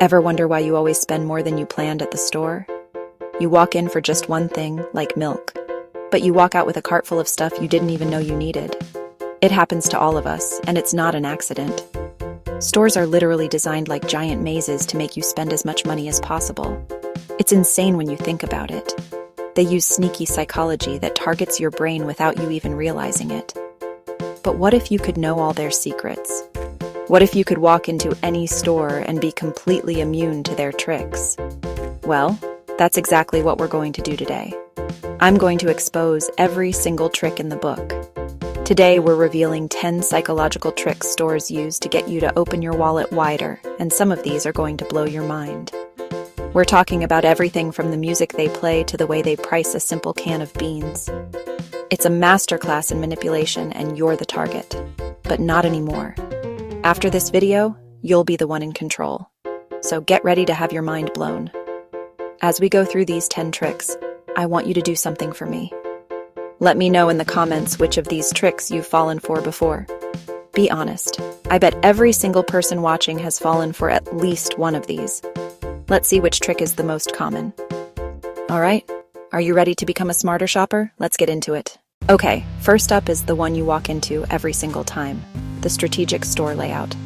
Ever wonder why you always spend more than you planned at the store? You walk in for just one thing, like milk, but you walk out with a cart full of stuff you didn't even know you needed. It happens to all of us, and it's not an accident. Stores are literally designed like giant mazes to make you spend as much money as possible. It's insane when you think about it. They use sneaky psychology that targets your brain without you even realizing it. But what if you could know all their secrets? What if you could walk into any store and be completely immune to their tricks? Well, that's exactly what we're going to do today. I'm going to expose every single trick in the book. Today, we're revealing 10 psychological tricks stores use to get you to open your wallet wider, and some of these are going to blow your mind. We're talking about everything from the music they play to the way they price a simple can of beans. It's a masterclass in manipulation, and you're the target. But not anymore. After this video, you'll be the one in control. So get ready to have your mind blown. As we go through these 10 tricks, I want you to do something for me. Let me know in the comments which of these tricks you've fallen for before. Be honest. I bet every single person watching has fallen for at least one of these. Let's see which trick is the most common. All right, are you ready to become a smarter shopper? Let's get into it. Okay, first up is the one you walk into every single time, the strategic store layout.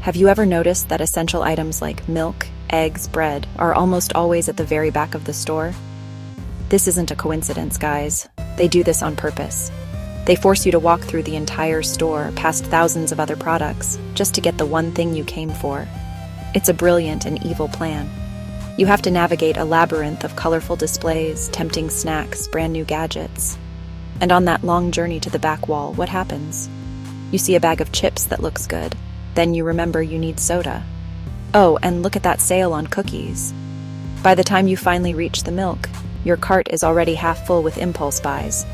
Have you ever noticed that essential items like milk, eggs, bread are almost always at the very back of the store? This isn't a coincidence, guys. They do this on purpose. They force you to walk through the entire store, past thousands of other products, just to get the one thing you came for. It's a brilliant and evil plan. You have to navigate a labyrinth of colorful displays, tempting snacks, brand new gadgets. And on that long journey to the back wall, what happens? You see a bag of chips that looks good. Then you remember you need soda. Oh, and look at that sale on cookies. By the time you finally reach the milk, your cart is already half full with impulse buys.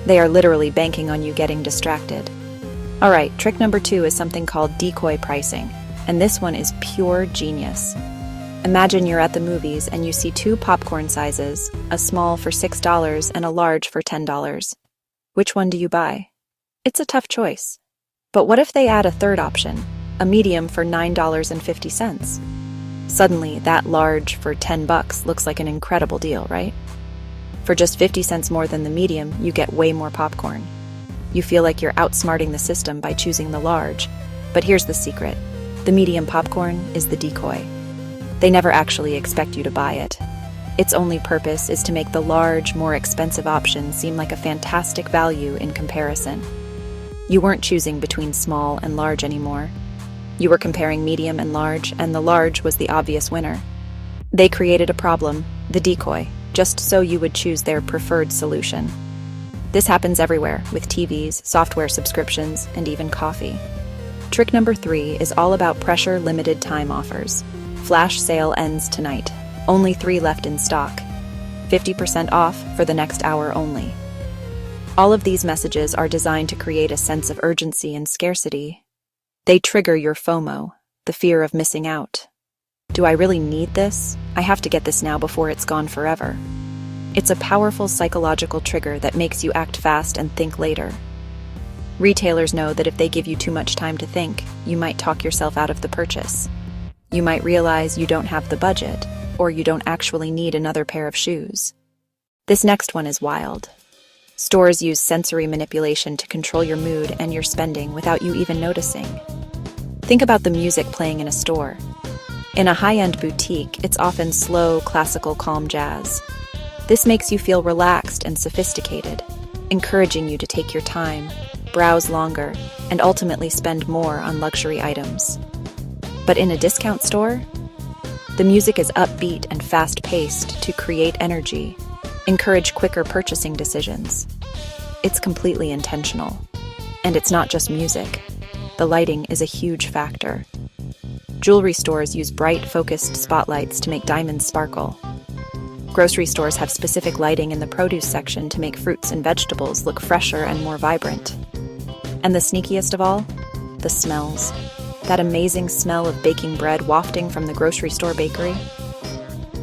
They are literally banking on you getting distracted. All right, trick number 2 is something called decoy pricing, and this one is pure genius. Imagine you're at the movies and you see 2 popcorn sizes, a small for $6 and a large for $10. Which one do you buy? It's a tough choice. But what if they add a third option, a medium for $9.50? Suddenly, that large for $10 looks like an incredible deal, right? For just 50 cents more than the medium, you get way more popcorn. You feel like you're outsmarting the system by choosing the large. But here's the secret. The medium popcorn is the decoy. They never actually expect you to buy it. Its only purpose is to make the large, more expensive option seem like a fantastic value in comparison. You weren't choosing between small and large anymore. You were comparing medium and the large was the obvious winner. They created a problem, the decoy, just so you would choose their preferred solution. This happens everywhere, with TVs, software subscriptions, and even coffee. Trick number 3 is all about pressure limited time offers. Flash sale ends tonight. Only 3 left in stock. 50% off for the next hour only. All of these messages are designed to create a sense of urgency and scarcity. They trigger your FOMO, the fear of missing out. Do I really need this? I have to get this now before it's gone forever. It's a powerful psychological trigger that makes you act fast and think later. Retailers know that if they give you too much time to think, you might talk yourself out of the purchase. You might realize you don't have the budget, or you don't actually need another pair of shoes. This next one is wild. Stores use sensory manipulation to control your mood and your spending without you even noticing. Think about the music playing in a store. In a high-end boutique, it's often slow, classical, calm jazz. This makes you feel relaxed and sophisticated, encouraging you to take your time, browse longer, and ultimately spend more on luxury items. But in a discount store, the music is upbeat and fast-paced to create energy, encourage quicker purchasing decisions. It's completely intentional. And it's not just music. The lighting is a huge factor. Jewelry stores use bright, focused spotlights to make diamonds sparkle. Grocery stores have specific lighting in the produce section to make fruits and vegetables look fresher and more vibrant. And the sneakiest of all? The smells. That amazing smell of baking bread wafting from the grocery store bakery.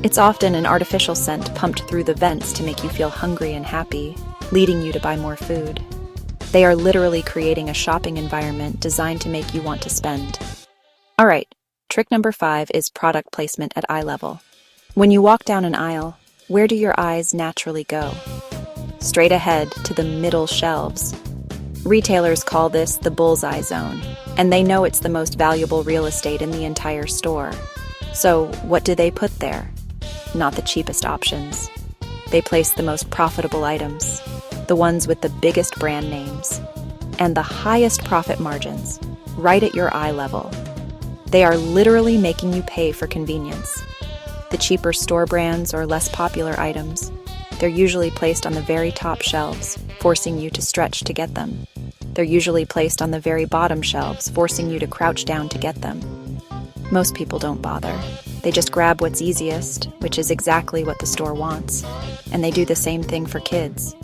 It's often an artificial scent pumped through the vents to make you feel hungry and happy, leading you to buy more food. They are literally creating a shopping environment designed to make you want to spend. All right, Trick number 5 is product placement at eye level. When you walk down an aisle, where do your eyes naturally go? Straight ahead to the middle shelves. Retailers call this the bullseye zone, and they know it's the most valuable real estate in the entire store. So, what do they put there? Not the cheapest options. They place the most profitable items, the ones with the biggest brand names, and the highest profit margins, right at your eye level. They are literally making you pay for convenience. The cheaper store brands or less popular items, they're usually placed on the very top shelves, forcing you to stretch to get them. They're usually placed on the very bottom shelves, forcing you to crouch down to get them. Most people don't bother. They just grab what's easiest, which is exactly what the store wants. And they do the same thing for kids.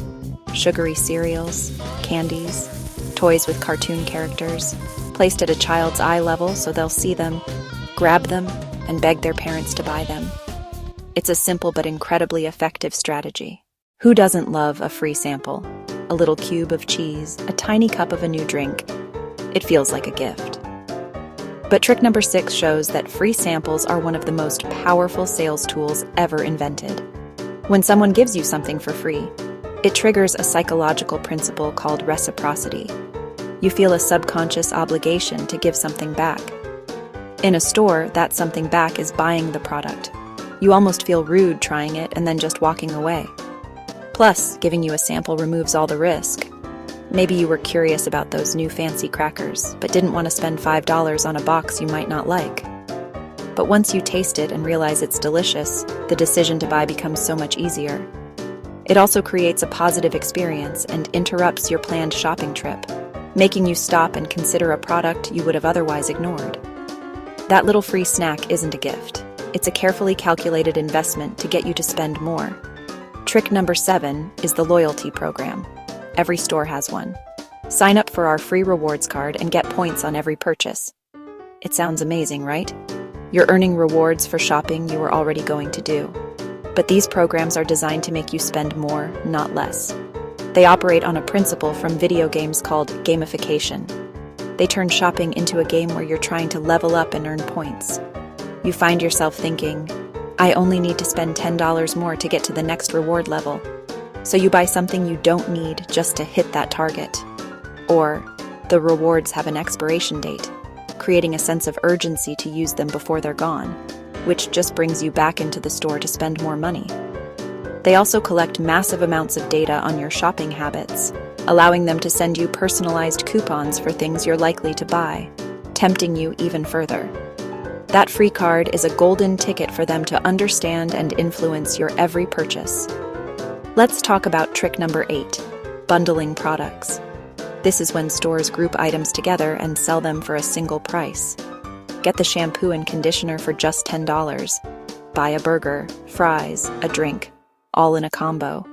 Sugary cereals, candies, toys with cartoon characters, placed at a child's eye level so they'll see them, grab them, and beg their parents to buy them. It's a simple but incredibly effective strategy. Who doesn't love a free sample? A little cube of cheese, a tiny cup of a new drink. It feels like a gift. But trick number 6 shows that free samples are one of the most powerful sales tools ever invented. When someone gives you something for free, it triggers a psychological principle called reciprocity. You feel a subconscious obligation to give something back. In a store, that something back is buying the product. You almost feel rude trying it and then just walking away. Plus, giving you a sample removes all the risk. Maybe you were curious about those new fancy crackers, but didn't want to spend $5 on a box you might not like. But once you taste it and realize it's delicious, the decision to buy becomes so much easier. It also creates a positive experience and interrupts your planned shopping trip, making you stop and consider a product you would have otherwise ignored. That little free snack isn't a gift. It's a carefully calculated investment to get you to spend more. Trick number 7 is the loyalty program. Every store has one. Sign up for our free rewards card and get points on every purchase. It sounds amazing, right? You're earning rewards for shopping you were already going to do. But these programs are designed to make you spend more, not less. They operate on a principle from video games called gamification. They turn shopping into a game where you're trying to level up and earn points. You find yourself thinking, I only need to spend $10 more to get to the next reward level. So you buy something you don't need just to hit that target. Or, the rewards have an expiration date, creating a sense of urgency to use them before they're gone, which just brings you back into the store to spend more money. They also collect massive amounts of data on your shopping habits, allowing them to send you personalized coupons for things you're likely to buy, tempting you even further. That free card is a golden ticket for them to understand and influence your every purchase. Let's talk about trick number 8, bundling products. This is when stores group items together and sell them for a single price. Get the shampoo and conditioner for just $10. Buy a burger, fries, a drink, all in a combo.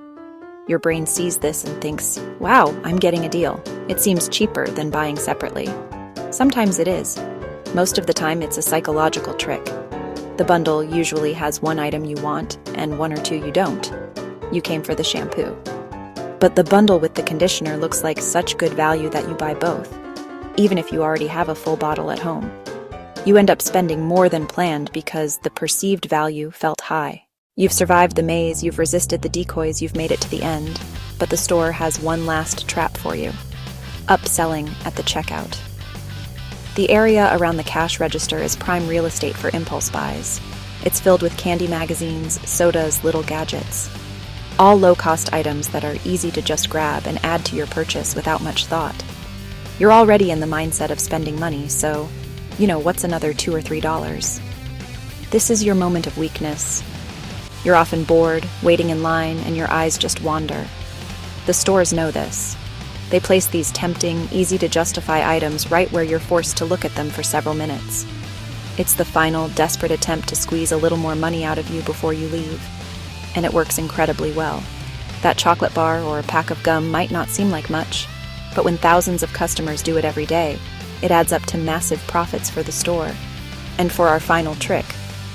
Your brain sees this and thinks, wow, I'm getting a deal. It seems cheaper than buying separately. Sometimes it is. Most of the time, it's a psychological trick. The bundle usually has one item you want and one or two you don't. You came for the shampoo. But the bundle with the conditioner looks like such good value that you buy both, even if you already have a full bottle at home. You end up spending more than planned because the perceived value felt high. You've survived the maze, you've resisted the decoys, you've made it to the end, but the store has one last trap for you. Upselling at the checkout. The area around the cash register is prime real estate for impulse buys. It's filled with candy magazines, sodas, little gadgets. All low-cost items that are easy to just grab and add to your purchase without much thought. You're already in the mindset of spending money, so, what's another $2 or $3? This is your moment of weakness. You're often bored, waiting in line, and your eyes just wander. The stores know this. They place these tempting, easy-to-justify items right where you're forced to look at them for several minutes. It's the final, desperate attempt to squeeze a little more money out of you before you leave. And it works incredibly well. That chocolate bar or a pack of gum might not seem like much, but when thousands of customers do it every day, it adds up to massive profits for the store. And for our final trick,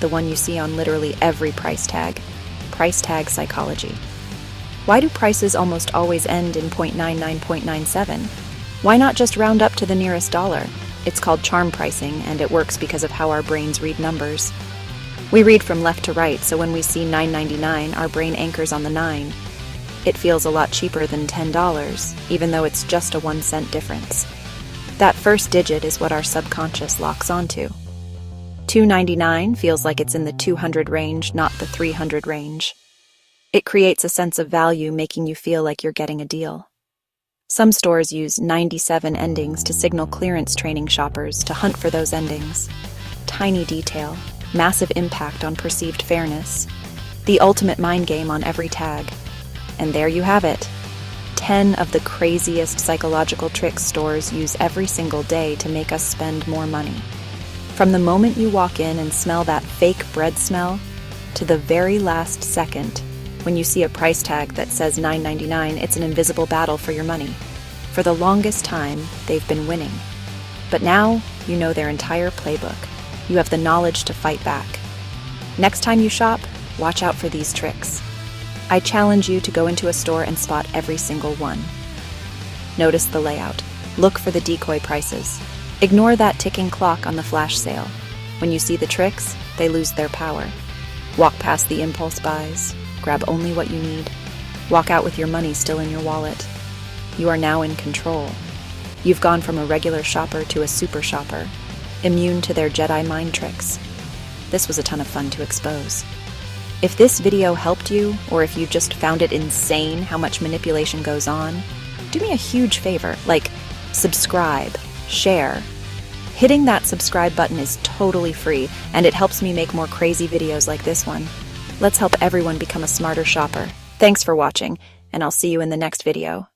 the one you see on literally every price tag psychology. Why do prices almost always end in 0.99, 0.97? Why not just round up to the nearest dollar? It's called charm pricing, and it works because of how our brains read numbers. We read from left to right, so when we see $9.99, our brain anchors on the 9. It feels a lot cheaper than $10, even though it's just a 1-cent difference. That first digit is what our subconscious locks onto. $2.99 feels like it's in the 200 range, not the 300 range. It creates a sense of value, making you feel like you're getting a deal. Some stores use 97 endings to signal clearance training shoppers to hunt for those endings. Tiny detail, massive impact on perceived fairness. The ultimate mind game on every tag. And there you have it. 10 of the craziest psychological tricks stores use every single day to make us spend more money. From the moment you walk in and smell that fake bread smell, to the very last second, when you see a price tag that says $9.99, it's an invisible battle for your money. For the longest time, they've been winning. But now, you know their entire playbook. You have the knowledge to fight back. Next time you shop, watch out for these tricks. I challenge you to go into a store and spot every single one. Notice the layout. Look for the decoy prices. Ignore that ticking clock on the flash sale. When you see the tricks, they lose their power. Walk past the impulse buys. Grab only what you need. Walk out with your money still in your wallet. You are now in control. You've gone from a regular shopper to a super shopper, immune to their Jedi mind tricks. This was a ton of fun to expose. If this video helped you, or if you just found it insane how much manipulation goes on, do me a huge favor, like subscribe, share. Hitting that subscribe button is totally free, and it helps me make more crazy videos like this one. Let's help everyone become a smarter shopper. Thanks for watching, and I'll see you in the next video.